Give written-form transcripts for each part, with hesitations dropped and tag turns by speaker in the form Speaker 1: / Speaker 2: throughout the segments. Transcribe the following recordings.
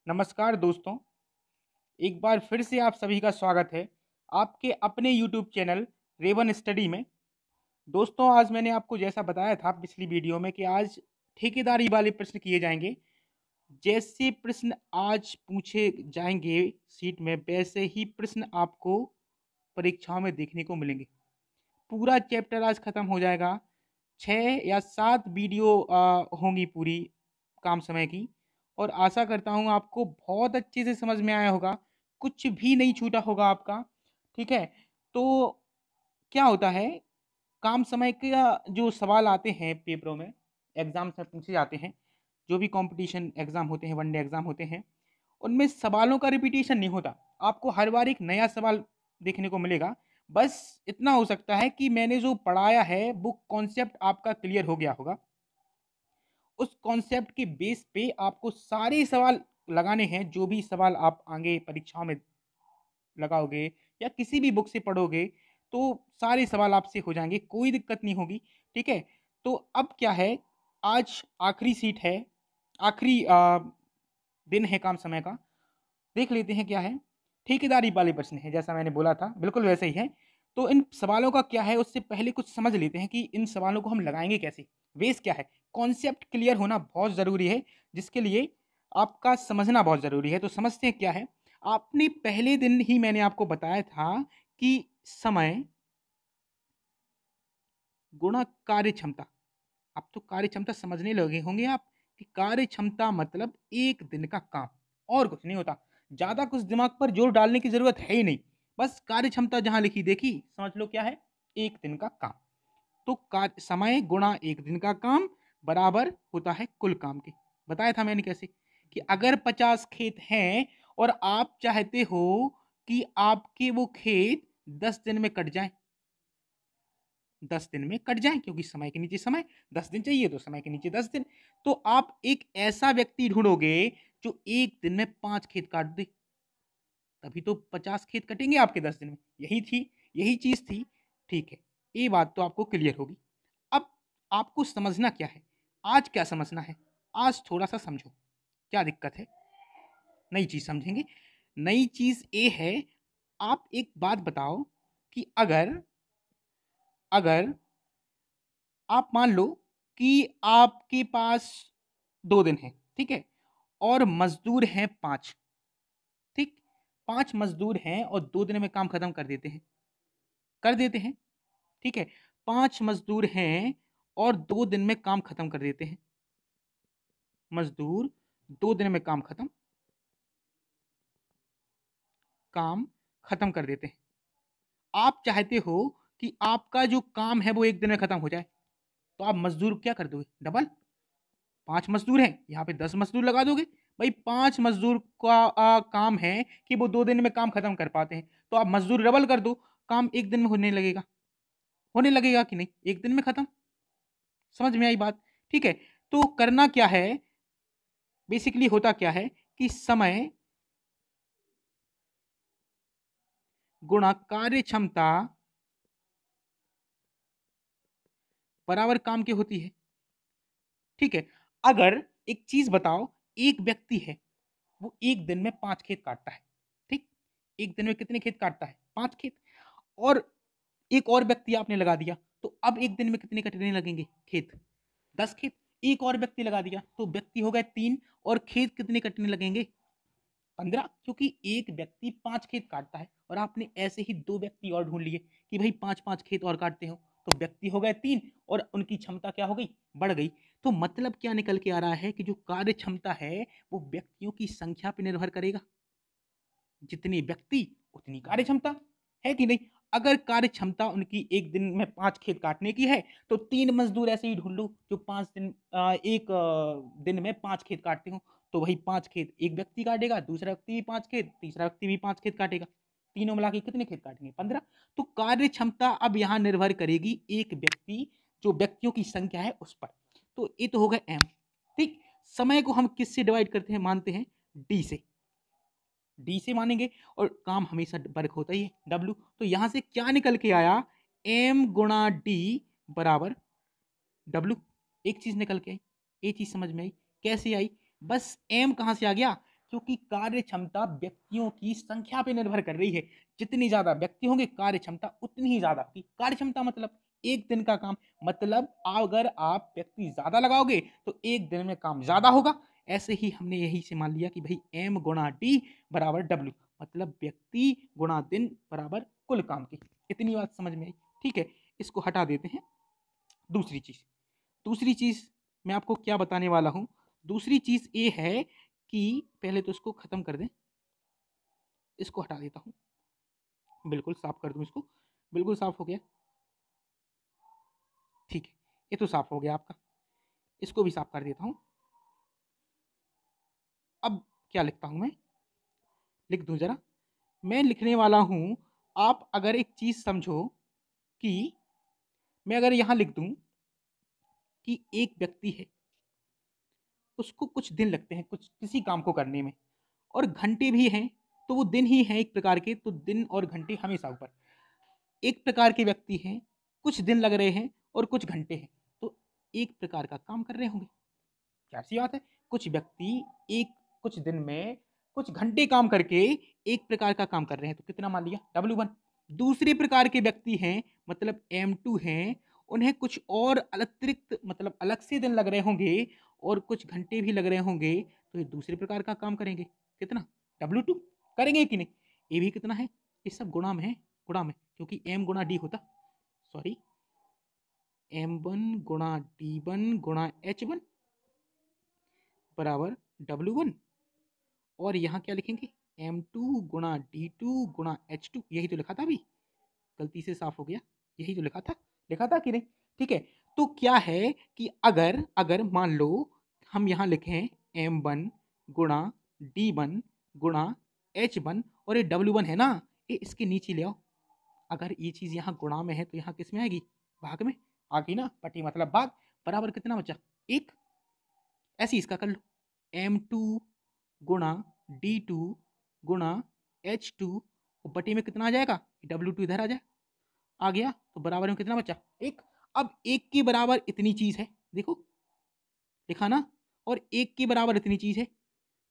Speaker 1: नमस्कार दोस्तों, एक बार फिर से आप सभी का स्वागत है आपके अपने यूट्यूब चैनल रेवन स्टडी में। दोस्तों, आज मैंने आपको जैसा बताया था पिछली वीडियो में कि आज ठेकेदारी वाले प्रश्न किए जाएंगे। जैसे प्रश्न आज पूछे जाएंगे सीट में, वैसे ही प्रश्न आपको परीक्षाओं में देखने को मिलेंगे। पूरा चैप्टर आज खत्म हो जाएगा। 6 या 7 वीडियो होंगी पूरी काम समय की, और आशा करता हूँ आपको बहुत अच्छे से समझ में आया होगा, कुछ भी नहीं छूटा होगा आपका। ठीक है? तो क्या होता है, काम समय का जो सवाल आते हैं पेपरों में, एग्ज़ाम्स में पूछे जाते हैं, जो भी कॉम्पिटिशन एग्ज़ाम होते हैं, वनडे एग्ज़ाम होते हैं, उनमें सवालों का रिपीटिशन नहीं होता। आपको हर बार एक नया सवाल देखने को मिलेगा। बस इतना हो सकता है कि मैंने जो पढ़ाया है वो कॉन्सेप्ट आपका क्लियर हो गया होगा। उस कॉन्सेप्ट के बेस पे आपको सारे सवाल लगाने हैं, जो भी सवाल आप आगे परीक्षाओं में लगाओगे या किसी भी बुक से पढ़ोगे, तो सारे सवाल आपसे हो जाएँगे, कोई दिक्कत नहीं होगी। ठीक है? तो अब क्या है, आज आखिरी सीट है, आखिरी दिन है काम समय का। देख लेते हैं क्या है। ठेकेदारी वाले प्रश्न है, जैसा मैंने बोला था, बिल्कुल वैसे ही है। तो इन सवालों का क्या है, उससे पहले कुछ समझ लेते हैं कि इन सवालों को हम लगाएँगे कैसे? बेस क्या है? कॉन्सेप्ट क्लियर होना बहुत ज़रूरी है, जिसके लिए आपका समझना बहुत ज़रूरी है। तो समझते हैं क्या है। आपने पहले दिन ही मैंने आपको बताया था कि समय गुणा कार्यक्षमता। अब तो कार्यक्षमता समझने लगे होंगे आप कि कार्यक्षमता मतलब 1 दिन का काम, और कुछ नहीं होता। ज़्यादा कुछ दिमाग पर जोर डालने की ज़रूरत है ही नहीं। बस कार्यक्षमता जहाँ लिखी देखी, समझ लो क्या है, 1 दिन का काम। तो का समय गुणा 1 दिन का काम बराबर होता है कुल काम के। बताया था मैंने कैसे, कि अगर 50 खेत हैं और आप चाहते हो कि आपके वो खेत 10 दिन में कट जाएँ, 10 दिन में कट जाएँ, क्योंकि समय के नीचे समय, 10 दिन चाहिए तो समय के नीचे 10 दिन। तो आप एक ऐसा व्यक्ति ढूँढोगे जो 1 दिन में 5 खेत काट दे, तभी तो 50 खेत कटेंगे आपके 10 दिन में। यही चीज़ थी। ठीक है, ये बात तो आपको क्लियर होगी। अब आपको समझना क्या है? आज क्या समझना है? आज थोड़ा-सा समझो, क्या दिक्कत है? नई चीज़ समझेंगे। नई चीज़ ये है, आप एक बात बताओ कि अगर अगर आप मान लो कि आपके पास 2 दिन हैं, ठीक है? और मज़दूर हैं 5, ठीक? 5 मज़दूर हैं और 2 दिन में काम खत्म कर देते हैं, ठीक है? 5 मज़दूर हैं और 2 दिन में काम खत्म कर देते हैं। मज़दूर 2 दिन में काम खत्म कर देते हैं। आप चाहते हो कि आपका जो काम है वो 1 दिन में खत्म हो जाए, तो आप मज़दूर क्या कर दोगे? डबल। 5 मज़दूर हैं, यहाँ पे 10 मज़दूर लगा दोगे। भई 5 मज़दूर का काम है कि वो 2 दिन में काम खत्म कर पाते हैं, तो आप मज़दूर डबल कर दो, काम 1 दिन में होने लगेगा कि नहीं? 1 दिन में खत्म। समझ में आई बात? ठीक है, तो करना क्या है, बेसिकली होता क्या है कि समय गुणा कार्यक्षमता बराबर काम की होती है। ठीक है? अगर एक चीज़ बताओ, एक व्यक्ति है, वो 1 दिन में 5 खेत काटता है, ठीक? 1 दिन में कितने खेत काटता है? 5 खेत। और एक और व्यक्ति आपने लगा दिया, तो अब 1 दिन में कितने कटने लगेंगे खेत? 10 खेत। एक और व्यक्ति लगा दिया, तो व्यक्ति हो गए 3, और खेत कितने कटने लगेंगे? 15, क्योंकि एक व्यक्ति 5 खेत काटता है और आपने ऐसे ही 2 व्यक्ति और ढूँढ लिए कि भई 5-5 खेत और काटते हो, तो व्यक्ति हो गए 3 और उनकी क्षमता क्या हो गई? बढ़ गई। तो मतलब क्या निकल के आ रहा है कि जो कार्य क्षमता है, वो व्यक्तियों की संख्या पे निर्भर करेगा। जितने व्यक्ति उतनी कार्य क्षमता, है कि नहीं? अगर कार्य क्षमता उनकी 1 दिन में 5 खेत काटने की है, तो 3 मज़दूर ऐसे ही ढूँढ लो जो 5 दिन 1 दिन में 5 खेत काटते हों, तो वही 5 खेत एक व्यक्ति काटेगा, दूसरा व्यक्ति भी 5 खेत, तीसरा व्यक्ति भी 5 खेत काटेगा। तीनों मिला के कितने खेत काटेंगे? 15। तो कार्य क्षमता अब यहाँ निर्भर करेगी एक व्यक्ति, जो व्यक्तियों की संख्या है उस पर। तो ये तो हो गए एम, ठीक? समय को हम किससे डिवाइड करते हैं, मानते हैं डी से। डी से मानेंगे, और काम हमेशा वर्क होता ही है डब्ल्यू। तो यहाँ से क्या निकल के आया, एम गुणा डी बराबर डब्ल्यू। एक चीज निकल के आई, ये चीज समझ में आई। कैसे आई? बस एम कहाँ से आ गया, क्योंकि कार्य क्षमता व्यक्तियों की संख्या पे निर्भर कर रही है। जितनी ज्यादा व्यक्ति होंगे कार्य क्षमता उतनी ही ज्यादा की। कार्य क्षमता मतलब एक दिन का काम, मतलब अगर आप व्यक्ति ज्यादा लगाओगे तो एक दिन में काम ज्यादा होगा। ऐसे ही हमने यही से मान लिया कि भाई एम गुणा डी बराबर डब्ल्यू, मतलब व्यक्ति गुणा दिन बराबर कुल काम की। इतनी बात समझ में आई? ठीक है, इसको हटा देते हैं। दूसरी चीज मैं आपको क्या बताने वाला हूं। दूसरी चीज ये है कि पहले तो इसको खत्म कर दें, इसको हटा देता हूं, बिल्कुल साफ कर दूं इसको। बिल्कुल साफ हो गया, ठीक है, ये तो साफ हो गया आपका। इसको भी साफ कर देता हूं। अब क्या लिखता हूं मैं, लिख दूं जरा। मैं लिखने वाला हूं, आप अगर एक चीज समझो कि मैं अगर यहां लिख दूं कि एक व्यक्ति है, उसको कुछ दिन लगते हैं कुछ किसी काम को करने में, और घंटे भी हैं, तो वो दिन ही हैं एक प्रकार के, तो दिन और घंटे हमेशा ऊपर। एक प्रकार के व्यक्ति हैं, कुछ दिन लग रहे हैं और कुछ घंटे हैं, तो एक प्रकार का काम कर रहे होंगे। क्या सी बात है, कुछ व्यक्ति एक कुछ दिन में कुछ घंटे काम करके एक प्रकार का काम कर रहे हैं, तो कितना मान लिया W1। दूसरे प्रकार के व्यक्ति हैं, मतलब M2 हैं, उन्हें कुछ और अतिरिक्त मतलब अलग से दिन लग रहे होंगे और कुछ घंटे भी लग रहे होंगे, तो ये दूसरे प्रकार का काम करेंगे। कितना W2 करेंगे कि नहीं। ये भी कितना है, ये सब गुणा में है, गुणा में, क्योंकि M गुणा D होता, सॉरी M1 गुणा D1 गुणा H1 बराबर W1। और यहाँ क्या लिखेंगे, M2 गुणा D2 गुणा H2, यही तो लिखा था अभी, गलती से साफ हो गया, यही तो लिखा था कि नहीं। ठीक है, तो क्या है कि अगर अगर मान लो हम यहाँ लिखें M1 गुणा D1 गुणा H1 और ये W1 है ना, ये इसके नीचे ले आओ। अगर ये चीज यहाँ गुणा में है तो यहाँ किस में आएगी, भाग में आ गई ना, पटी मतलब भाग, बराबर कितना बचा, एक। ऐसे इसका कर लो, M2 गुणा D2 गुणा H2, बटे में कितना आ जाएगा, W2 इधर आ जाए, आ गया, तो बराबर में कितना बचा, एक। अब एक के बराबर इतनी चीज है, देखो लिखा ना, और एक के बराबर इतनी चीज है,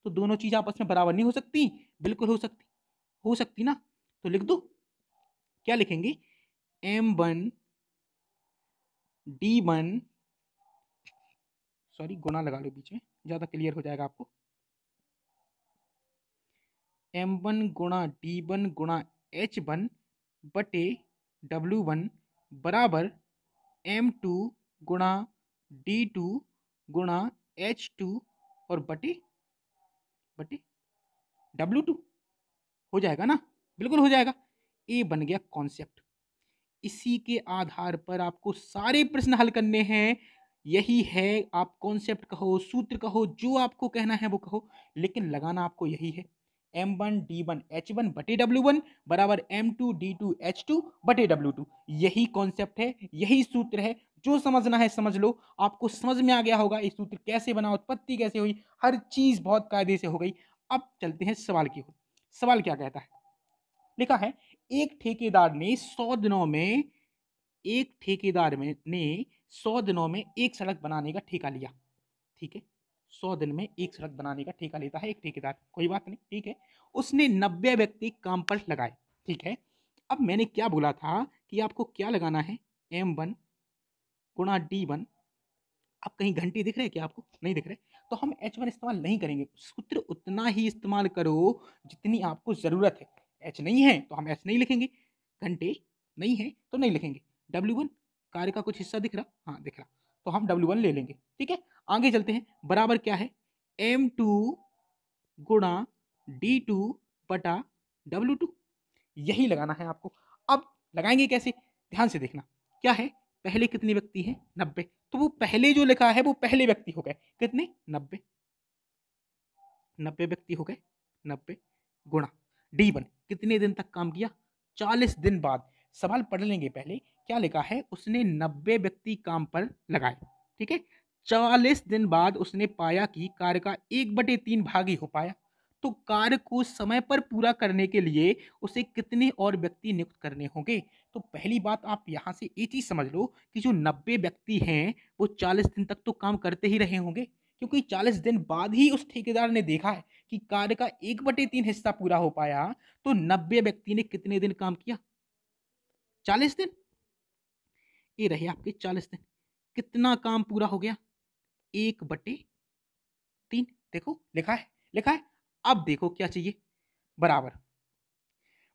Speaker 1: तो दोनों चीज आपस में बराबर नहीं हो सकती, बिल्कुल हो सकती ना। तो लिख दो, क्या लिखेंगे, M1 D1, सॉरी गुणा लगा लो बीच में, ज्यादा क्लियर हो जाएगा आपको। M1 गुणा D1 गुणा H1 बटे W1 बराबर M2 गुणा D2 गुणा H2 और बटे बटे W2, हो जाएगा ना, बिल्कुल हो जाएगा। ये बन गया कॉन्सेप्ट। इसी के आधार पर आपको सारे प्रश्न हल करने हैं। यही है, आप कॉन्सेप्ट कहो, सूत्र कहो, जो आपको कहना है वो कहो, लेकिन लगाना आपको यही है, M1 D1 H1 बटे W1 बराबर M2 D2 H2 बटे W2। यही कॉन्सेप्ट है, यही सूत्र है। जो समझना है समझ लो, आपको समझ में आ गया होगा ये सूत्र कैसे बना, उत्पत्ति कैसे हुई, हर चीज बहुत कायदे से हो गई। अब चलते हैं सवाल की ओर। सवाल क्या कहता है, लिखा है एक ठेकेदार ने 100 दिनों में ने 100 दिनों में एक सड़क बनाने का ठेका लिया। ठीक है, 100 दिन में एक सड़क बनाने का ठेका लेता है एक ठेकेदार, कोई बात नहीं, ठीक है। उसने 90 व्यक्ति काम पर लगाए। ठीक है, अब मैंने क्या बोला था कि आपको क्या लगाना है, M1 गुणा D1। अब कहीं घंटे दिख रहे हैं क्या आपको, नहीं दिख रहे, तो हम H1 इस्तेमाल नहीं करेंगे, सूत्र उतना ही इस्तेमाल करो जितनी आपको जरूरत है। H नहीं है तो हम H नहीं लिखेंगे, घंटे नहीं है तो नहीं लिखेंगे। W1 कार्य का कुछ हिस्सा दिख रहा, हाँ दिख रहा, तो हम W1 ले लेंगे। ठीक है, आगे चलते हैं, बराबर क्या है, M2 गुणा D2 बटा W2, यही लगाना है आपको। अब लगाएंगे कैसे, ध्यान से देखना, क्या है, पहले कितने व्यक्ति हैं, 90, तो वो पहले जो लिखा है वो पहले व्यक्ति हो गए, कितने, 90, 90 व्यक्ति हो गए, 90 गुणा D1 कितने दिन तक काम किया, 40 दिन बाद। सवाल पढ़ लेंगे पहले, क्या लिखा है, उसने 90 व्यक्ति काम पर लगाए। ठीक है, 40 दिन बाद उसने पाया कि कार्य का 1/3 भाग ही हो पाया, तो कार्य को समय पर पूरा करने के लिए उसे कितने और व्यक्ति नियुक्त करने होंगे। तो पहली बात आप यहां से ये चीज समझ लो कि जो 90 व्यक्ति हैं वो 40 दिन तक तो काम करते ही रहे होंगे, क्योंकि 40 दिन बाद ही उस ठेकेदार ने देखा है कि कार्य का 1/3 हिस्सा पूरा हो पाया। तो 90 व्यक्ति ने कितने दिन काम किया? 40 दिन। ये रहे आपके 40 दिन। कितना काम पूरा हो गया? 1/3। देखो लिखा है, लिखा है। अब देखो क्या चाहिए, बराबर।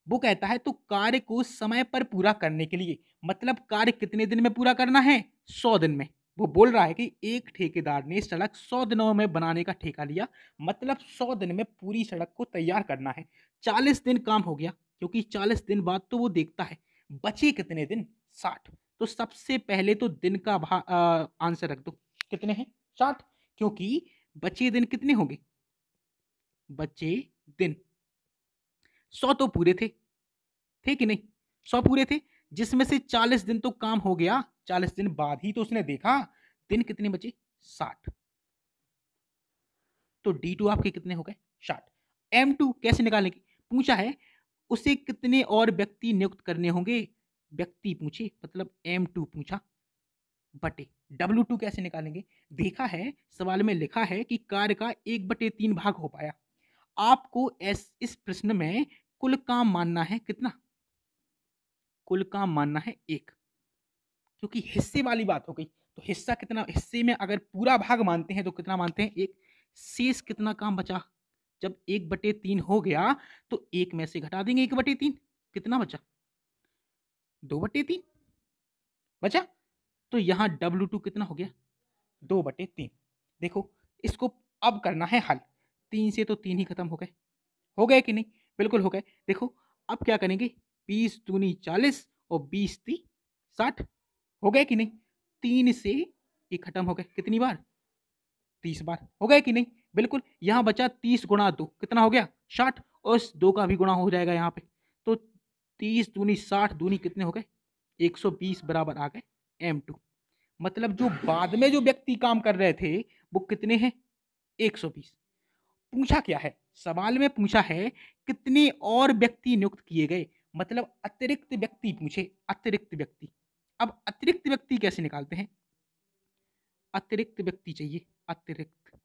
Speaker 1: वो कहता है तो कार्य को समय पर पूरा करने के लिए, मतलब कार्य कितने दिन में पूरा करना है? 100 दिन में। वो बोल रहा है कि एक ठेकेदार ने सड़क 100 दिनों में बनाने का ठेका लिया, मतलब 100 दिन में पूरी सड़क को तैयार करना है। 40 दिन काम हो गया, क्योंकि 40 दिन बाद तो वो देखता है बचे कितने दिन? 60। तो सबसे पहले तो दिन का आंसर रख दो, कितने हैं? 60। क्योंकि बचे दिन कितने होंगे? बचे दिन 100 तो पूरे थे कि नहीं? 100 पूरे थे, जिसमें से 40 दिन तो काम हो गया। 40 दिन बाद ही तो उसने देखा, दिन कितने बचे? 60। तो D2 आपके कितने हो गए? 60। M2 कैसे निकालेंगे? पूछा है उसे कितने और व्यक्ति नियुक्त करने होंगे? व्यक्ति पूछे मतलब M2 पूछा, बटे W2 कैसे निकालेंगे? देखा है सवाल में लिखा है कि कार्य का 1/3 भाग हो पाया। आपको इस प्रश्न में कुल काम मानना है कितना? कुल काम मानना है 1, क्योंकि हिस्से वाली बात हो गई। तो हिस्सा कितना? हिस्से में अगर पूरा भाग मानते हैं तो कितना मानते हैं? 1। शेष कितना काम बचा? जब 1/3 हो गया तो 1 में से घटा देंगे 1/3, कितना बचा? 2/3 बचा। तो यहां W2 कितना हो गया? 2/3। देखो इसको अब करना है हल। 3 से तो 3 ही खत्म हो गए कि नहीं? बिल्कुल हो गए। देखो अब क्या करेंगे? 20 दूनी 40 और 20 ती 60। हो गए कि नहीं? 3 से ये खत्म हो गए, कितनी बार? 30 बार। हो गए कि नहीं? बिल्कुल। यहाँ बचा 30 गुणा 2, कितना हो गया? 60। और इस 2 का भी गुणा हो जाएगा यहाँ पे। तो 30 दूनी 60 दूनी कितने हो गए? 120 बराबर आ गए M2। मतलब जो बाद में जो व्यक्ति काम कर रहे थे वो कितने हैं? 120। पूछा क्या है? सवाल में पूछा है कितने और व्यक्ति नियुक्त किए गए, मतलब अतिरिक्त व्यक्ति पूछे, अतिरिक्त व्यक्ति। अब अतिरिक्त व्यक्ति कैसे निकालते हैं? अतिरिक्त व्यक्ति चाहिए, अतिरिक्त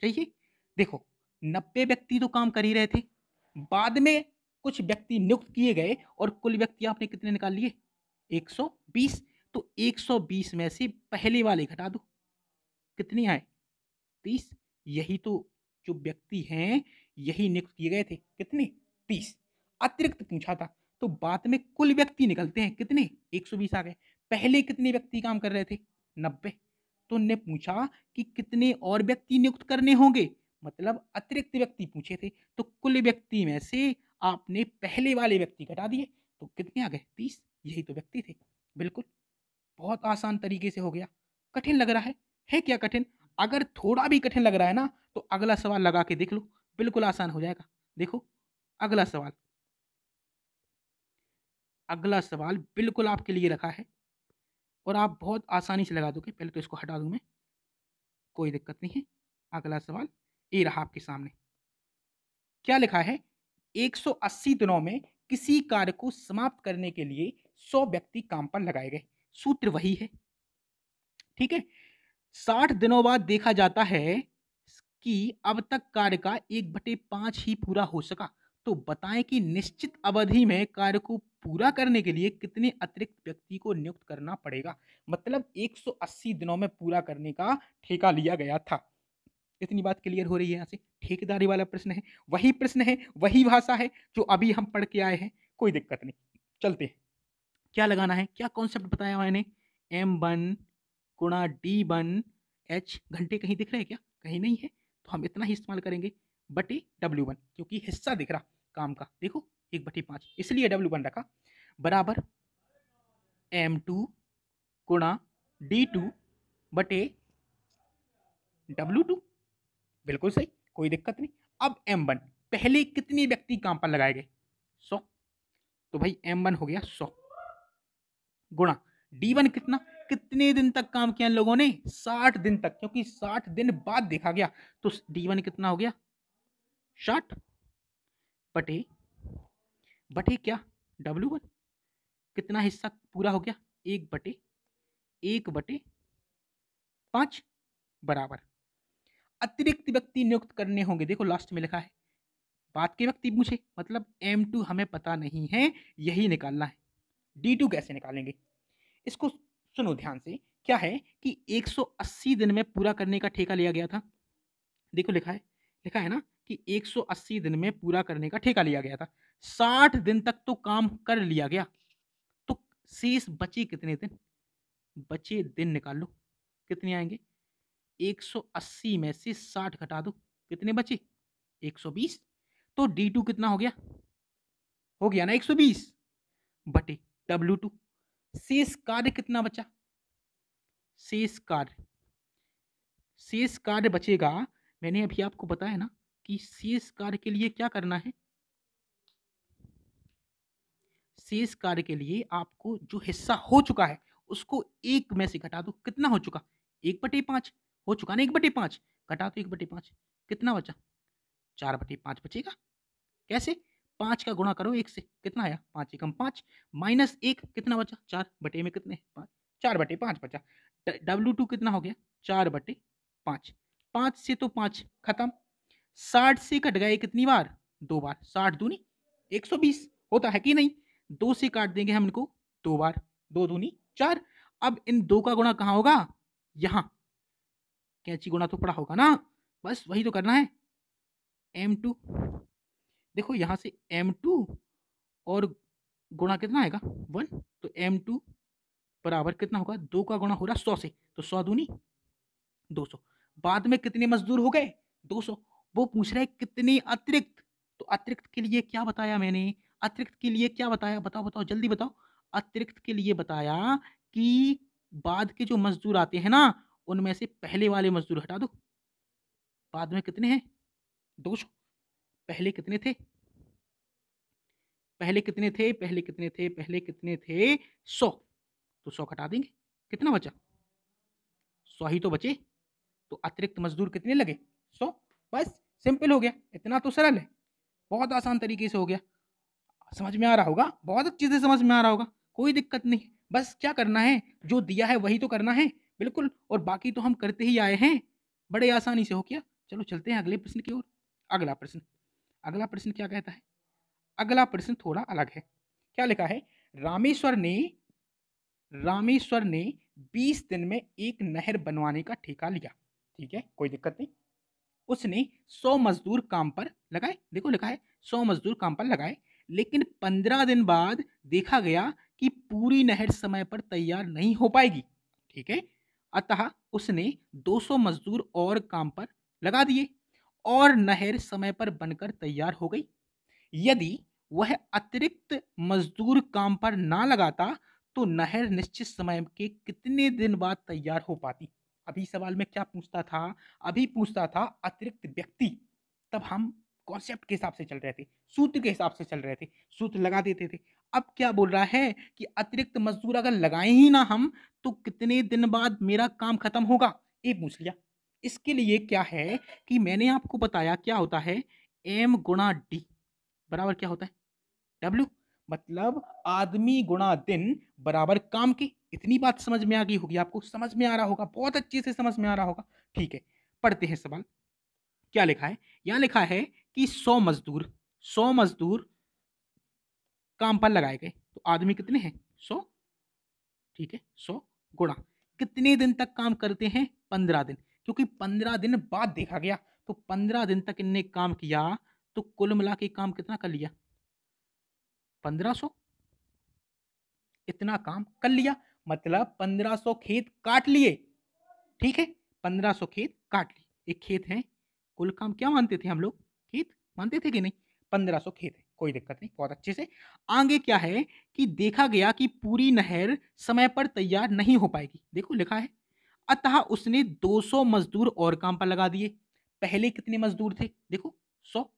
Speaker 1: चाहिए। देखो 90 व्यक्ति तो काम कर ही रहे थे, बाद में कुछ व्यक्ति नियुक्त किए गए और कुल व्यक्ति आपने कितने निकाल लिए? 120। तो 120 में से पहले वाले घटा दो, कितने आए? 30। यही तो जो व्यक्ति हैं यही नियुक्त किए गए थे, कितने? 30। अतिरिक्त पूछा था तो बाद में कुल व्यक्ति निकलते हैं कितने? 120 आ गए। पहले कितने व्यक्ति काम कर रहे थे? 90। तो उनने पूछा कि कितने और व्यक्ति नियुक्त करने होंगे, मतलब अतिरिक्त व्यक्ति पूछे थे। तो कुल व्यक्ति में से आपने पहले वाले व्यक्ति घटा दिए, तो कितने आ गए? 30। यही तो व्यक्ति थे। बिल्कुल, बहुत आसान तरीके से हो गया। कठिन लग रहा है क्या कठिन? अगर थोड़ा भी कठिन लग रहा है ना तो अगला सवाल लगा के देख लो, बिल्कुल आसान हो जाएगा। देखो अगला सवाल, अगला सवाल बिल्कुल आपके लिए रखा है और आप बहुत आसानी से लगा दोगे। पहले तो इसको हटा दूं मैं, कोई दिक्कत नहीं है। अगला सवाल ये रहा आपके सामने। क्या लिखा है? 180 दिनों में किसी कार्य को समाप्त करने के लिए 100 व्यक्ति काम पर लगाए गए। सूत्र वही है, ठीक है। 60 दिनों बाद देखा जाता है कि अब तक कार्य का 1/5 ही पूरा हो सका। तो बताएं कि निश्चित अवधि में कार्य को पूरा करने के लिए कितने अतिरिक्त व्यक्ति को नियुक्त करना पड़ेगा। मतलब 180 दिनों में पूरा करने का ठेका लिया गया था। इतनी बात क्लियर हो रही है यहाँ से? ठेकेदारी वाला प्रश्न है, वही प्रश्न है, वही भाषा है जो अभी हम पढ़ के आए हैं। कोई दिक्कत नहीं, चलते हैं। क्या लगाना है? क्या कॉन्सेप्ट बताया मैंने? M1 गुणा D1 H। घंटे कहीं दिख रहे हैं क्या? कहीं नहीं है, तो हम इतना ही इस्तेमाल करेंगे, बटे W1, क्योंकि हिस्सा दिख रहा काम का। देखो 1/5 इसलिए W1 रखा, बराबर M2 गुणा D2 बटे W2। बिल्कुल सही, कोई दिक्कत नहीं। अब M1, पहले कितने व्यक्ति काम पर लगाए गए? 100। तो भाई M1 हो गया 100 गुणा D1 कितना, कितने दिन तक काम किया इन लोगों ने? 60 दिन तक, क्योंकि 60 दिन बाद देखा गया। तो D1 कितना हो गया? 60 बटे बटे क्या? W1। कितना हिस्सा पूरा हो गया? 1/5। बराबर अतिरिक्त व्यक्ति नियुक्त करने होंगे। देखो लास्ट में लिखा है बाद के व्यक्ति पूछे, मतलब M2 हमें पता नहीं है, यही निकालना है। D2 कैसे निकालेंगे इसको सुनो ध्यान से। क्या है कि 180 दिन में पूरा करने का ठेका लिया गया था। देखो लिखा है ना कि 180 दिन में पूरा करने का ठेका लिया गया था। 60 दिन तक तो काम कर लिया गया, तो शेष बचे कितने दिन? बचे दिन निकाल लो कितने आएंगे। 180 में से 60 घटा दो, कितने बचे? 120। तो D2 कितना हो गया ना 120 बटे W2। शेष कार्य कितना बचा? शेष कार्य बचेगा। मैंने अभी आपको बताया ना कि शेष कार्य के लिए क्या करना है। शेष कार्य के लिए आपको जो हिस्सा हो चुका है उसको एक में से घटा दो। कितना हो चुका? 1/5 हो चुका ना। 1/5 घटा दो 1/5, कितना बचा? 4/5 बचेगा। कैसे? 5 का गुणा करो 1 से, कितना आया? 5 एकम 5 माइनस 1 कितना बचा? 4 बटे में कितने? 5, 4/5 बचा। W2 कितना हो गया? 4/5। 5 से तो 5 खत्म। 60 से कट गए कितनी बार? 2 बार। 60 दूनी 120 होता है कि नहीं? 2 से काट देंगे हम इनको 2 बार, 2 दूनी 4। अब इन 2 का गुणा कहाँ होगा? यहां कैंची गुणा तो पड़ा होगा ना, बस वही तो करना है। M2 देखो यहां से M2 और गुणा कितना आएगा? 1। तो M2 बराबर कितना होगा? 2 का गुणा हो रहा 100 से, तो 100 दूनी 200। बाद में कितने मजदूर हो गए? 200। वो पूछ रहे कितने अतिरिक्त। तो अतिरिक्त के लिए क्या बताया मैंने? अतिरिक्त के लिए क्या बताया? बताओ बताओ जल्दी बताओ। अतिरिक्त के लिए बताया कि बाद के जो मजदूर आते हैं ना उनमें से पहले वाले मजदूर हटा दो। बाद में कितने हैं? 200। पहले कितने थे? पहले कितने थे? 100। तो 100 घटा देंगे, कितना बचा? 100 ही तो बचे। तो अतिरिक्त मजदूर कितने लगे? 100। बस सिंपल हो गया। इतना तो सरल है, बहुत आसान तरीके से हो गया। समझ में आ रहा होगा, बहुत अच्छे से समझ में आ रहा होगा, कोई दिक्कत नहीं। बस क्या करना है, जो दिया है वही तो करना है, बिल्कुल। और बाकी तो हम करते ही आए हैं, बड़े आसानी से हो गया। चलो चलते हैं अगले प्रश्न की ओर। अगला प्रश्न क्या कहता है? अगला प्रश्न थोड़ा अलग है। क्या लिखा है? रामेश्वर ने रामेश्वर ने 20 दिन में एक नहर बनवाने का ठेका लिया। ठीक है, कोई दिक्कत नहीं। उसने 100 मजदूर काम पर लगाए। देखो लिखा है 100 मजदूर काम पर लगाए, लेकिन 15 दिन बाद देखा गया कि पूरी नहर समय पर तैयार नहीं हो पाएगी। ठीक है, अतः उसने 200 मजदूर और काम पर लगा दिए और नहर समय पर बनकर तैयार हो गई। यदि वह अतिरिक्त मजदूर काम पर ना लगाता तो नहर निश्चित समय के कितने दिन बाद तैयार हो पाती? अभी सवाल में क्या पूछता था? अभी पूछता था अतिरिक्त व्यक्ति। तब हम कॉन्सेप्ट के हिसाब से चल रहे थे, सूत्र के हिसाब से चल रहे थे, सूत्र लगा देते थे। अब क्या बोल रहा है कि अतिरिक्त मजदूर अगर लगाए ही ना हम तो कितने दिन बाद मेरा काम खत्म होगा, ये पूछ लिया। इसके लिए क्या है कि मैंने आपको बताया क्या होता है, M गुणा D बराबर क्या होता है? W। मतलब आदमी गुणा दिन बराबर काम के। इतनी बात समझ में आ गई होगी आपको, समझ में आ रहा होगा, बहुत अच्छे से समझ में आ रहा होगा। ठीक है, पढ़ते हैं सवाल। क्या लिखा है? यहां लिखा है कि 100 मजदूर काम पर लगाए गए, तो आदमी कितने हैं? 100। ठीक है, 100 गुणा कितने दिन तक काम करते हैं? 15 दिन, क्योंकि 15 दिन बाद देखा गया, तो 15 दिन तक इनने काम किया, तो कुल मिला के काम कितना कर लिया? 1500। इतना काम कर लिया, मतलब 1500 खेत काट लिए। ठीक है, 1500 खेत काट लिए। एक खेत है, कुल काम क्या मानते थे हम लोग? खेत मानते थे कि नहीं? 1500 खेत है, कोई दिक्कत नहीं, बहुत अच्छे से। आगे क्या है कि देखा गया कि पूरी नहर समय पर तैयार नहीं हो पाएगी। देखो लिखा है अतः उसने 200 मजदूर और काम पर लगा दिए। पहले कितने मजदूर थे? देखो 100,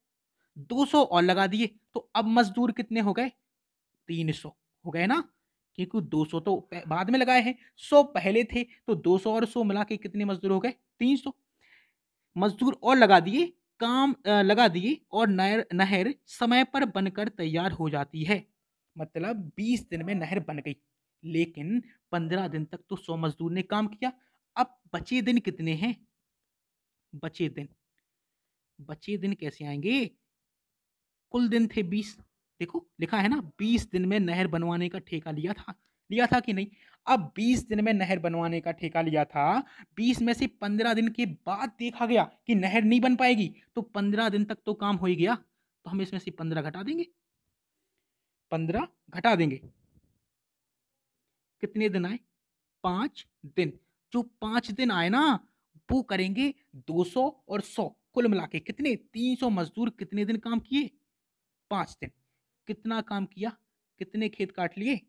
Speaker 1: 200 और लगा दिए, तो अब मजदूर कितने हो गए? 300 हो गए ना, क्योंकि 200 तो बाद में लगाए हैं, 100 पहले थे, तो 200 और 100 मिला के कितने मजदूर हो गए? 300 मजदूर और लगा दिए, लगा दिए और नहर नहर समय पर बनकर तैयार हो जाती है। मतलब 20 दिन में नहर बन गई, लेकिन 15 दिन तक तो 100 मजदूर ने काम किया। अब बचे दिन कितने हैं? बचे दिन, बचे दिन कैसे आएंगे? कुल दिन थे 20। देखो लिखा है ना, 20 दिन में नहर बनवाने का ठेका लिया था कि नहीं? अब 20 दिन में नहर बनवाने का ठेका लिया था, 20 में से 15 दिन के बाद देखा गया कि नहर नहीं बन पाएगी, तो 15 दिन तक तो काम हो ही गया, तो हम इसमें से 15 घटा देंगे, 15 घटा देंगे। कितने दिन आए? 5 दिन। जो 5 दिन आए ना, वो करेंगे 200 और 100, कुल मिला के कितने? 300 मजदूर कितने दिन काम किए? 5 दिन। कितना काम किया? कितने खेत काट लिए?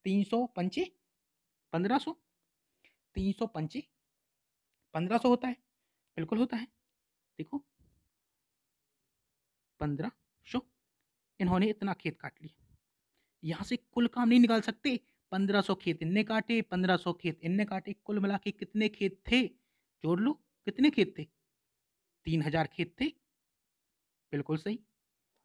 Speaker 1: 300 पंचे 1500, 300 पंचे 1500 होता है, बिल्कुल होता है। देखो 1500, इन्होंने इतना खेत काट लिया। यहां से कुल काम नहीं निकाल सकते, 1500 खेत इनने काटे, 1500 खेत इनने काटे, कुल मिला के कितने खेत थे? जोड़ लो, कितने खेत थे? 3000 खेत थे, बिल्कुल सही,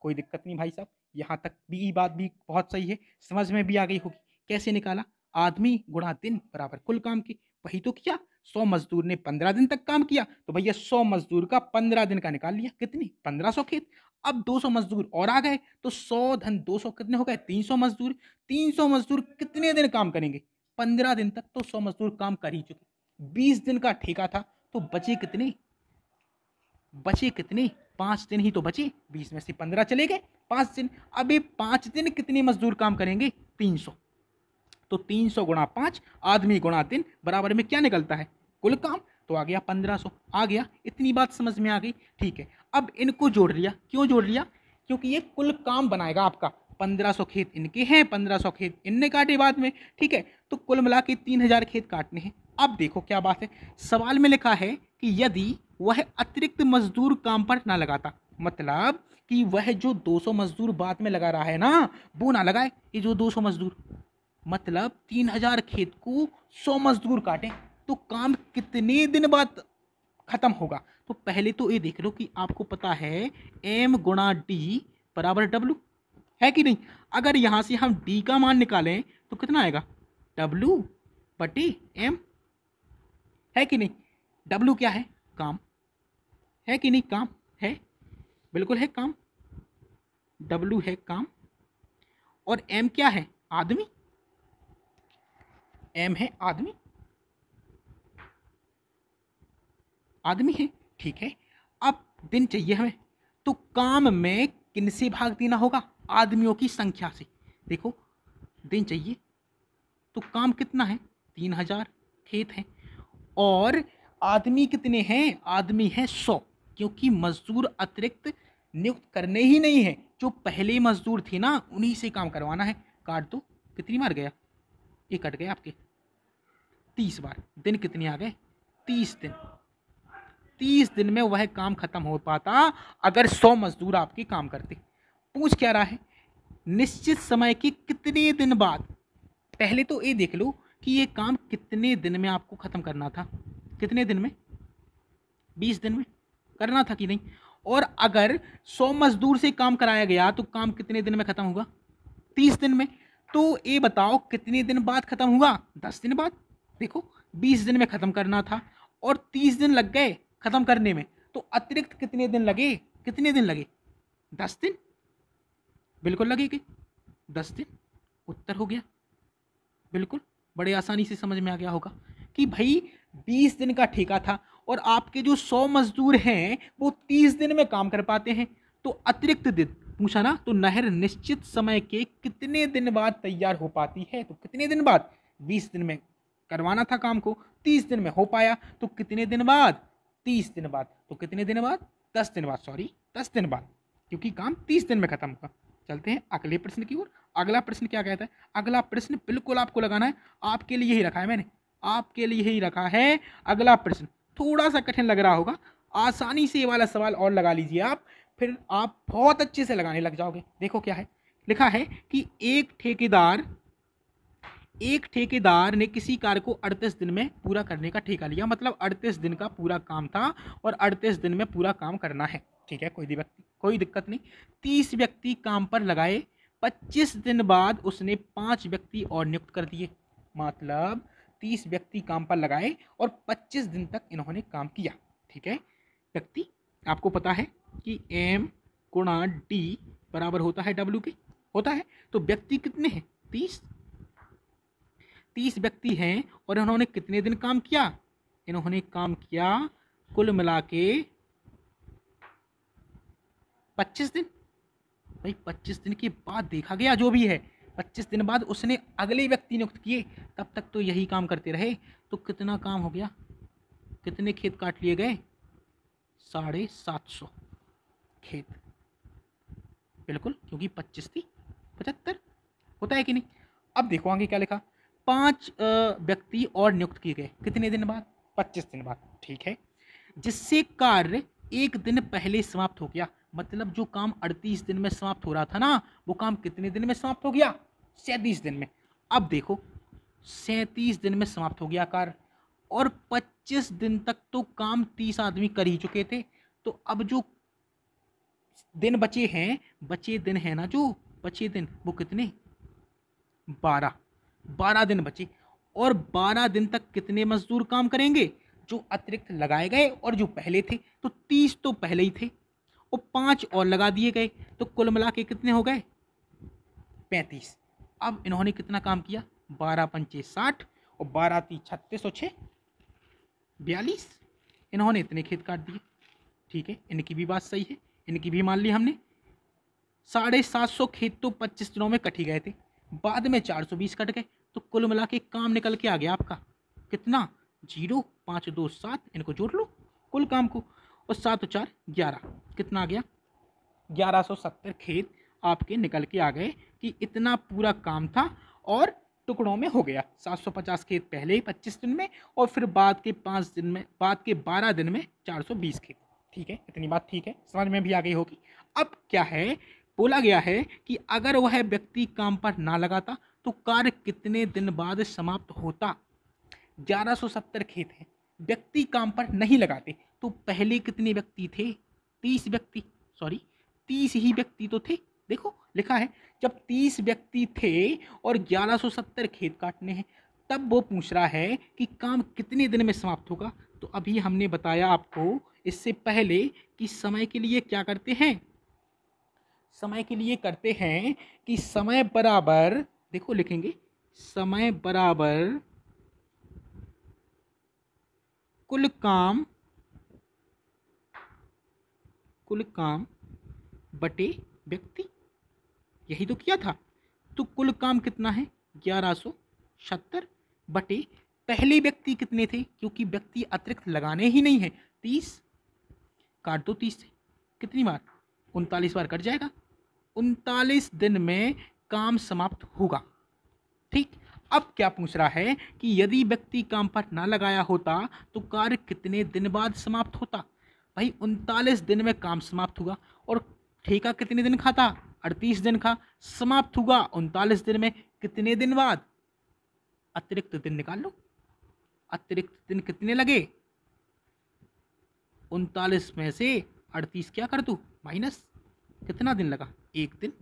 Speaker 1: कोई दिक्कत नहीं भाई साहब। यहां तक भी बात भी बहुत सही है, समझ में भी आ गई होगी। कैसे निकाला? आदमी गुणा दिन बराबर कुल काम की, वही तो किया। 100 मजदूर ने 15 दिन तक काम किया, तो भैया 100 मजदूर का 15 दिन का निकाल लिया, कितनी? 1500 खेत। अब 200 मजदूर और आ गए, तो 100 धन 200 कितने हो गए? 300 मजदूर। 300 मजदूर कितने दिन काम करेंगे? 15 दिन तक तो 100 मजदूर काम कर ही चुके। 20 दिन का ठेका था, तो बचे कितने? बचे कितने? 5 दिन ही तो बचे, 20 में से 15 चले गए, 5 दिन। अब ये 5 दिन कितने मजदूर काम करेंगे? 300। तो 300 गुणा 5, आदमी गुणा दिन, बराबर में क्या निकलता है? कुल काम। तो आ गया 1500। आ गया, इतनी बात समझ में आ गई, ठीक है। अब इनको जोड़ लिया, क्यों जोड़ लिया? क्योंकि ये कुल काम बनाएगा आपका। 1500 खेत इनके हैं, 1500 खेत इनने काटे बाद में, ठीक है। तो कुल मिला के 3000 खेत काटने हैं। अब देखो क्या बात है, सवाल में लिखा है कि यदि वह अतिरिक्त मजदूर काम पर ना लगाता, मतलब कि वह जो 200 मजदूर बाद में लगा रहा है ना, वो ना लगाए। ये जो 200 मजदूर, मतलब 3000 खेत को 100 मजदूर काटें, तो काम कितने दिन बाद खत्म होगा? तो पहले तो ये देख लो कि आपको पता है m गुणा डी बराबर w, है कि नहीं? अगर यहां से हम d का मान निकालें तो कितना आएगा? w बटे m, है कि नहीं? w क्या है? काम, है कि नहीं? काम है, बिल्कुल है काम, w है काम। और m क्या है? आदमी, m है आदमी, आदमी है, ठीक है। अब दिन चाहिए हमें, तो काम में किनसे भाग देना होगा? आदमियों की संख्या से। देखो दिन चाहिए, तो काम कितना है? 3000 खेत है, और आदमी कितने हैं? आदमी है 100, क्योंकि मजदूर अतिरिक्त नियुक्त करने ही नहीं है, जो पहले मजदूर थे ना उन्हीं से काम करवाना है। काट दो, कितनी बार गया? ये कट गए आपके 30 बार। दिन कितने आ गए? 30 दिन। 30 दिन में वह काम खत्म हो पाता अगर 100 मजदूर आपके काम करते। पूछ क्या रहा है? निश्चित समय के कितने दिन बाद। पहले तो ये देख लो कि ये काम कितने दिन में आपको खत्म करना था। कितने दिन में? 20 दिन में करना था कि नहीं? और अगर 100 मजदूर से काम कराया गया तो काम कितने दिन में खत्म होगा? 30 दिन में। तो ये बताओ कितने दिन बाद खत्म हुआ? 10 दिन बाद। देखो 20 दिन में खत्म करना था और 30 दिन लग गए खत्म करने में, तो अतिरिक्त कितने दिन लगे? कितने दिन लगे? 10 दिन, बिल्कुल लगेंगे 10 दिन। उत्तर हो गया, बिल्कुल बड़े आसानी से समझ में आ गया होगा कि भाई 20 दिन का ठेका था और आपके जो 100 मजदूर हैं वो 30 दिन में काम कर पाते हैं, तो अतिरिक्त दिन पूछा ना, तो नहर निश्चित समय के कितने दिन बाद तैयार हो पाती है? तो कितने दिन बाद? 20 दिन में करवाना था काम को, 30 दिन में हो पाया, तो कितने दिन बाद? 30 दिन बाद। तो कितने दिन बाद? 10 दिन बाद, सॉरी 10 दिन बाद, क्योंकि काम 30 दिन में खत्म हुआ। चलते हैं अगले प्रश्न की ओर। अगला प्रश्न क्या कहता है? अगला प्रश्न बिल्कुल आपको लगाना है, आपके लिए ही रखा है मैंने, आपके लिए ही रखा है अगला प्रश्न। थोड़ा सा कठिन लग रहा होगा, आसानी से ये वाला सवाल और लगा लीजिए आप, फिर आप बहुत अच्छे से लगाने लग जाओगे। देखो क्या है लिखा है कि एक ठेकेदार ने किसी कार्य को 38 दिन में पूरा करने का ठेका लिया, मतलब 38 दिन का पूरा काम था और 38 दिन में पूरा काम करना है, ठीक है, कोई दिक्कत नहीं। 30 व्यक्ति काम पर लगाए, 25 दिन बाद उसने 5 व्यक्ति और नियुक्त कर दिए, मतलब 30 व्यक्ति काम पर लगाए और 25 दिन तक इन्होंने काम किया, ठीक है। व्यक्ति, आपको पता है कि M गुणा D बराबर होता है W के, होता है। तो व्यक्ति कितने हैं? 30। 30 व्यक्ति हैं और इन्होंने कितने दिन काम किया? इन्होंने काम किया कुल मिला के 25 दिन। भाई 25 दिन के बाद देखा गया, जो भी है 25 दिन बाद उसने अगले व्यक्ति नियुक्त किए, तब तक तो यही काम करते रहे। तो कितना काम हो गया? कितने खेत काट लिए गए? 750 खेत, बिल्कुल, क्योंकि 25 थी 75, होता है कि नहीं। अब देखो आगे क्या लिखा, 5 व्यक्ति और नियुक्त किए गए, कितने दिन बाद? 25 दिन बाद, ठीक है। जिससे कार्य एक दिन पहले समाप्त हो गया, मतलब जो काम 38 दिन में समाप्त हो रहा था ना, वो काम कितने दिन में समाप्त हो गया? 37 दिन में। अब देखो 37 दिन में समाप्त हो गया कार्य, और 25 दिन तक तो काम 30 आदमी कर ही चुके थे। तो अब जो दिन बचे हैं, बचे दिन है ना, जो बचे दिन वो कितने? 12 दिन बचे। और 12 दिन तक कितने मजदूर काम करेंगे? जो अतिरिक्त लगाए गए और जो पहले थे, तो 30 तो पहले ही थे और 5 और लगा दिए गए, तो कुल मिला के कितने हो गए? 35। अब इन्होंने कितना काम किया? 12 पंचे 60 और 12 ती 36 और 6 42। इन्होंने इतने खेत काट दिए, ठीक है, इनकी भी बात सही है, इनकी भी मान ली हमने। 750 खेत तो 25 दिनों में कट ही गए थे, बाद में 420 कट गए, तो कुल मिला के काम निकल के आ गया आपका कितना? 0 5 2 7, इनको जोड़ लो कुल काम को, और 7 4 11, कितना आ गया? 1170 खेत आपके निकल के आ गए कि इतना पूरा काम था और टुकड़ों में हो गया। 750 खेत पहले ही 25 दिन में, और फिर बाद के 5 दिन में, बाद के 12 दिन में 420 खेत, ठीक है, इतनी बात ठीक है, समझ में भी आ गई होगी। अब क्या है, बोला गया है कि अगर वह व्यक्ति काम पर ना लगाता तो कार्य कितने दिन बाद समाप्त होता? 1170 खेत हैं, व्यक्ति काम पर नहीं लगाते, तो पहले कितने व्यक्ति थे? 30 व्यक्ति, सॉरी 30 ही व्यक्ति तो थे। देखो लिखा है, जब 30 व्यक्ति थे और 1170 खेत काटने हैं, तब वो पूछ रहा है कि काम कितने दिन में समाप्त होगा। तो अभी हमने बताया आपको इससे पहले कि समय के लिए क्या करते हैं? समय के लिए करते हैं कि समय बराबर, देखो लिखेंगे, समय बराबर कुल काम बटे व्यक्ति, यही तो किया था। तो कुल काम कितना है? 1170 बटे पहले व्यक्ति कितने थे, क्योंकि व्यक्ति अतिरिक्त लगाने ही नहीं है। 30 काट दो, 30 से कितनी बार? 39 बार कट जाएगा। 39 दिन में काम समाप्त होगा, ठीक। अब क्या पूछ रहा है कि यदि व्यक्ति काम पर ना लगाया होता तो कार्य कितने दिन बाद समाप्त होता? भाई 39 दिन में काम समाप्त हुआ, और ठेका कितने दिन खाता? 38 दिन का। समाप्त हुआ 39 दिन में, कितने दिन बाद? अतिरिक्त दिन निकाल लो, अतिरिक्त दिन कितने लगे? 39 में से 38 क्या कर दूं? माइनस, कितना दिन लगा? 1 दिन,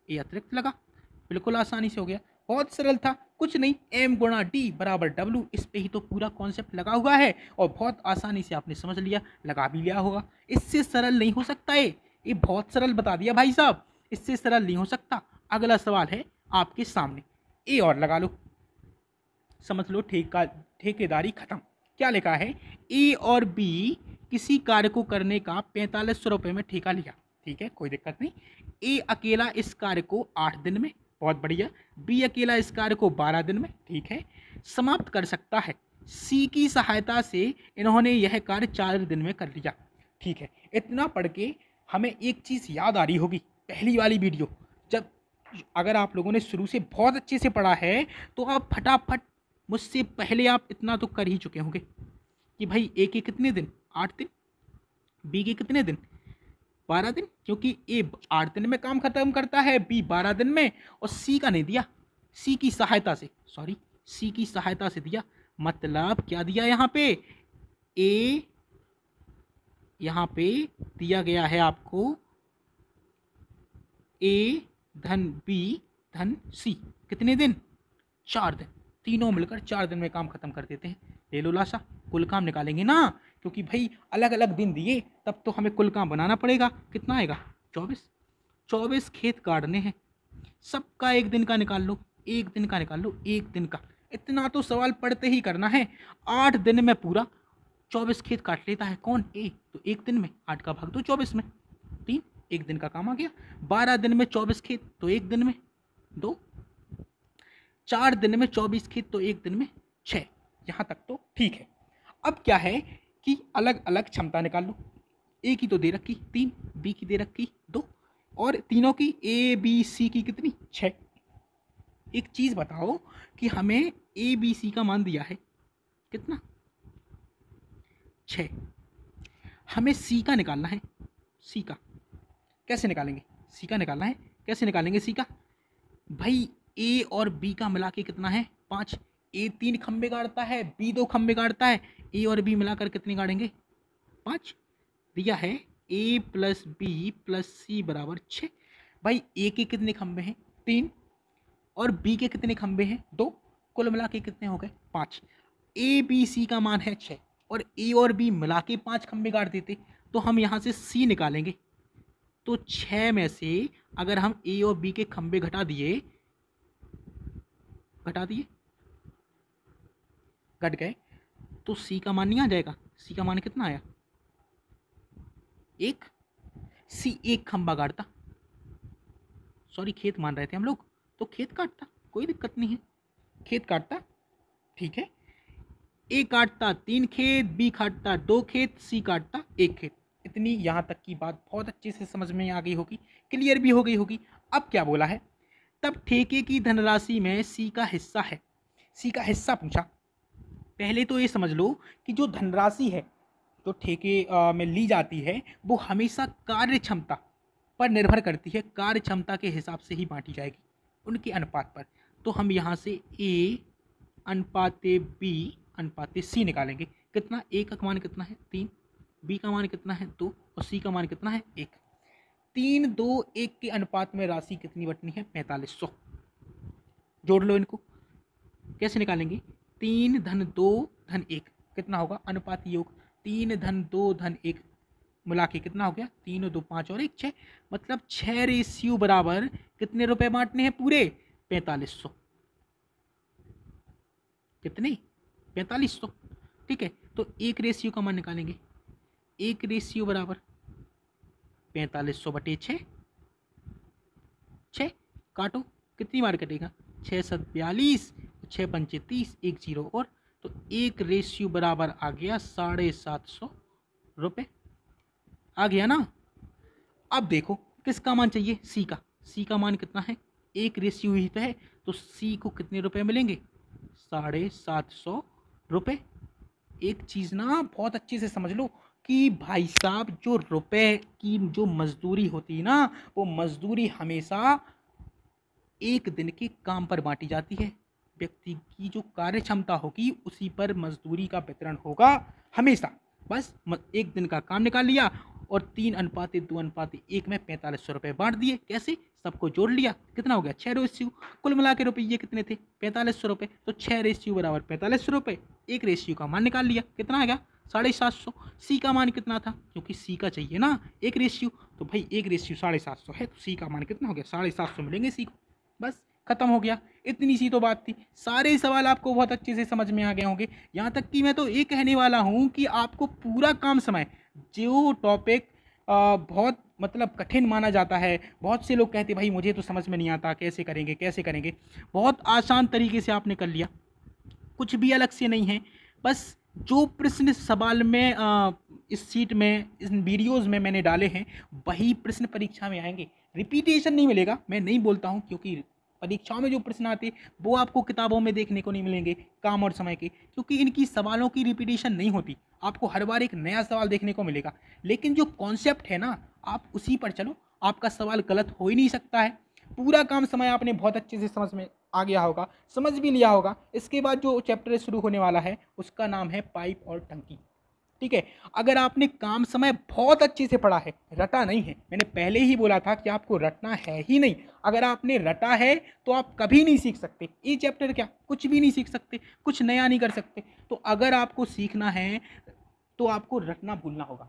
Speaker 1: ये अतिरिक्त लगा। बिल्कुल आसानी से हो गया, बहुत सरल था, कुछ नहीं, M गुणा D बराबर W, इस पे ही तो पूरा कॉन्सेप्ट लगा हुआ है, और बहुत आसानी से आपने समझ लिया, लगा भी लिया होगा। इससे सरल नहीं हो सकता है, ये बहुत सरल बता दिया भाई साहब, इससे सरल नहीं हो सकता। अगला सवाल है आपके सामने, ए और लगा लो, समझ लो ठेकेदारी खत्म। क्या लिखा है? ए और बी किसी कार्य को करने का 4500 रुपये में ठेका लिया, ठीक है, कोई दिक्कत नहीं। ए अकेला इस कार्य को 8 दिन में, बहुत बढ़िया। बी अकेला इस कार्य को 12 दिन में, ठीक है, समाप्त कर सकता है। सी की सहायता से इन्होंने यह कार्य 4 दिन में कर लिया, ठीक है। इतना पढ़ के हमें एक चीज़ याद आ रही होगी, पहली वाली वीडियो, जब अगर आप लोगों ने शुरू से बहुत अच्छे से पढ़ा है तो आप फटाफट, मुझसे पहले आप इतना तो कर ही चुके होंगे कि भाई ए के कितने दिन? 8 दिन। बी के कितने दिन? 12 दिन, क्योंकि ए 8 दिन में काम खत्म करता है, बी 12 दिन में, और सी का नहीं दिया, सी की सहायता से, सॉरी सी की सहायता से दिया, मतलब क्या दिया यहाँ पे? ए यहाँ पे दिया गया है आपको ए धन बी धन सी, कितने दिन? 4 दिन, तीनों मिलकर 4 दिन में काम खत्म कर देते हैं। ले लो लाशा, कुल काम निकालेंगे ना, क्योंकि भाई अलग अलग दिन दिए तब तो हमें कुल काम बनाना पड़ेगा। कितना आएगा? 24। 24 खेत काटने हैं, सबका एक दिन का निकाल लो, एक दिन का निकाल लो, एक दिन का। इतना तो सवाल पढ़ते ही करना है। 8 दिन में पूरा 24 खेत काट लेता है कौन? ए। तो एक दिन में 8 का भाग दो 24 में, 3, एक दिन का काम आ गया। 12 दिन में 24 खेत तो एक दिन में 2, 4 दिन में 24 खेत तो एक दिन में 6। यहाँ तक तो ठीक है। अब क्या है कि अलग अलग क्षमता निकाल लो। ए की तो दे रखी 3, बी की दे रखी 2, और तीनों की ए बी सी की कितनी? 6। एक चीज बताओ कि हमें ए बी सी का मान दिया है कितना? 6। हमें सी का निकालना है। सी का कैसे निकालेंगे? सी का निकालना है, कैसे निकालेंगे सी का? भाई ए और बी का मिला के कितना है? 5। ए 3 खंबे गाड़ता है, बी 2 खंबे गाड़ता है, ए और बी मिलाकर कितनी गाड़ेंगे? 5। दिया है ए प्लस बी प्लस सी बराबर 6। भाई ए के कितने खंबे हैं? 3, और बी के कितने खंबे हैं? 2। कुल मिला के कितने हो गए? 5। ए बी सी का मान है 6, और ए और बी मिला के 5 खंबे गाड़ देते, तो हम यहाँ से सी निकालेंगे। तो 6 में से अगर हम ए और बी के खंबे घटा दिए, घट गए, तो सी का मान नहीं आ जाएगा? सी का मान कितना आया? 1। सी एक खंबा गाड़ता, सॉरी खेत मान रहे थे हम लोग, तो खेत काटता, कोई दिक्कत नहीं है, खेत काटता, ठीक है। ए काटता 3 खेत, बी काटता 2 खेत, सी काटता 1 खेत। इतनी यहाँ तक की बात बहुत अच्छे से समझ में आ गई होगी, क्लियर भी हो गई होगी। अब क्या बोला है? तब ठेके की धनराशि में सी का हिस्सा है। सी का हिस्सा पूछा। पहले तो ये समझ लो कि जो धनराशि है जो ठेके में ली जाती है वो हमेशा कार्य क्षमता पर निर्भर करती है, कार्य क्षमता के हिसाब से ही बांटी जाएगी, उनके अनुपात पर। तो हम यहाँ से ए अनुपाते बी अनुपाते सी निकालेंगे। कितना? ए का मान कितना है? 3, बी का मान कितना है? 2, और सी का मान कितना है? 1। 3, 2, 1 के अनुपात में राशि कितनी बटनी है? 4500। जोड़ लो इनको। कैसे निकालेंगे? 3 धन 2 धन 1 कितना होगा? अनुपात योग 3 धन 2 धन 1 मिला के कितना हो गया? 3 2 5 और 1 6। मतलब 6 रेशियो बराबर कितने रुपए बांटने हैं? पूरे 4500। कितने? 4500। ठीक है, तो 1 रेशियो का मान निकालेंगे। 1 रेशियो बराबर 4500 बटे 6। 6 काटो, कितनी बार कटेगा? 6 7 42, 6 पंचे 30, 1 0 और, तो 1 रेशियो बराबर आ गया 750 रुपये। आ गया ना? अब देखो किसका मान चाहिए? सी का। सी का मान कितना है? 1 रेशियो ही तो है, तो सी को कितने रुपए मिलेंगे? 750 रुपये। एक चीज़ ना बहुत अच्छे से समझ लो कि भाई साहब जो रुपए की जो मजदूरी होती है ना, वो मजदूरी हमेशा एक दिन के काम पर बांटी जाती है। व्यक्ति की जो कार्य क्षमता होगी उसी पर मजदूरी का वितरण होगा हमेशा। बस एक दिन का काम निकाल लिया और 3:2:1 में 4500 रुपये बांट दिए। कैसे? सबको जोड़ लिया, कितना हो गया? 6 रेशियो। कुल मिला के रुपये कितने थे? 4500 रुपये। तो 6 रेशियो बराबर 4500 रुपये। 1 रेशियो का मान निकाल लिया, कितना आ गया? 750। सी का मान कितना था? क्योंकि सी का चाहिए ना 1 रेशियो, तो भाई 1 रेशियो 750 है, तो सी का मान कितना हो गया? 750 मिलेंगे सी को। बस खत्म हो गया। इतनी सी तो बात थी। सारे सवाल आपको बहुत अच्छे से समझ में आ गए होंगे। यहाँ तक कि मैं तो ये कहने वाला हूँ कि आपको पूरा काम समय, जो टॉपिक बहुत मतलब कठिन माना जाता है, बहुत से लोग कहते भाई मुझे तो समझ में नहीं आता, कैसे करेंगे कैसे करेंगे, बहुत आसान तरीके से आपने कर लिया। कुछ भी अलग से नहीं है, बस जो प्रश्न सवाल में इस सीट में इस वीडियोज़ में मैंने डाले हैं वही प्रश्न परीक्षा में आएंगे। रिपीटेशन नहीं मिलेगा, मैं नहीं बोलता हूँ, क्योंकि परीक्षाओं में जो प्रश्न आते हैं वो आपको किताबों में देखने को नहीं मिलेंगे काम और समय के, क्योंकि इनकी सवालों की रिपीटेशन नहीं होती। आपको हर बार एक नया सवाल देखने को मिलेगा, लेकिन जो कॉन्सेप्ट है ना आप उसी पर चलो, आपका सवाल गलत हो ही नहीं सकता है। पूरा काम समय आपने बहुत अच्छे से समझ में आ गया होगा, समझ भी लिया होगा। इसके बाद जो चैप्टर शुरू होने वाला है उसका नाम है पाइप और टंकी। ठीक है, अगर आपने काम समय बहुत अच्छे से पढ़ा है, रटा नहीं है, मैंने पहले ही बोला था कि आपको रटना है ही नहीं। अगर आपने रटा है तो आप कभी नहीं सीख सकते। ये चैप्टर क्या, कुछ भी नहीं सीख सकते, कुछ नया नहीं कर सकते। तो अगर आपको सीखना है तो आपको रटना भूलना होगा।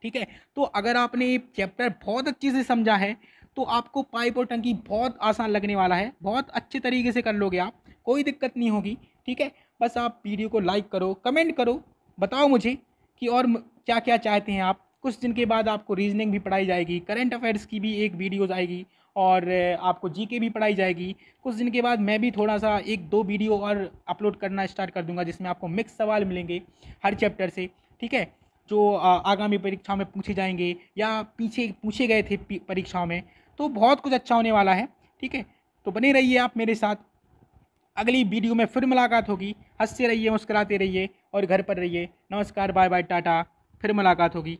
Speaker 1: ठीक है, तो अगर आपने ये चैप्टर बहुत अच्छे से समझा है तो आपको पाइप और टंकी बहुत आसान लगने वाला है, बहुत अच्छे तरीके से कर लोगे आप, कोई दिक्कत नहीं होगी। ठीक है, बस आप वीडियो को लाइक करो, कमेंट करो, बताओ मुझे कि और क्या क्या चाहते हैं आप। कुछ दिन के बाद आपको रीजनिंग भी पढ़ाई जाएगी, करंट अफेयर्स की भी एक वीडियोज़ आएगी, और आपको जीके भी पढ़ाई जाएगी। कुछ दिन के बाद मैं भी थोड़ा सा एक दो वीडियो और अपलोड करना स्टार्ट कर दूंगा, जिसमें आपको मिक्स सवाल मिलेंगे हर चैप्टर से। ठीक है, जो आगामी परीक्षाओं में पूछे जाएंगे या पीछे पूछे गए थे परीक्षाओं में, तो बहुत कुछ अच्छा होने वाला है। ठीक है, तो बने रहिए आप मेरे साथ, अगली वीडियो में फिर मुलाकात होगी। हंसते रहिए, मुस्कुराते रहिए और घर पर रहिए। नमस्कार, बाय बाय, टाटा, फिर मुलाकात होगी।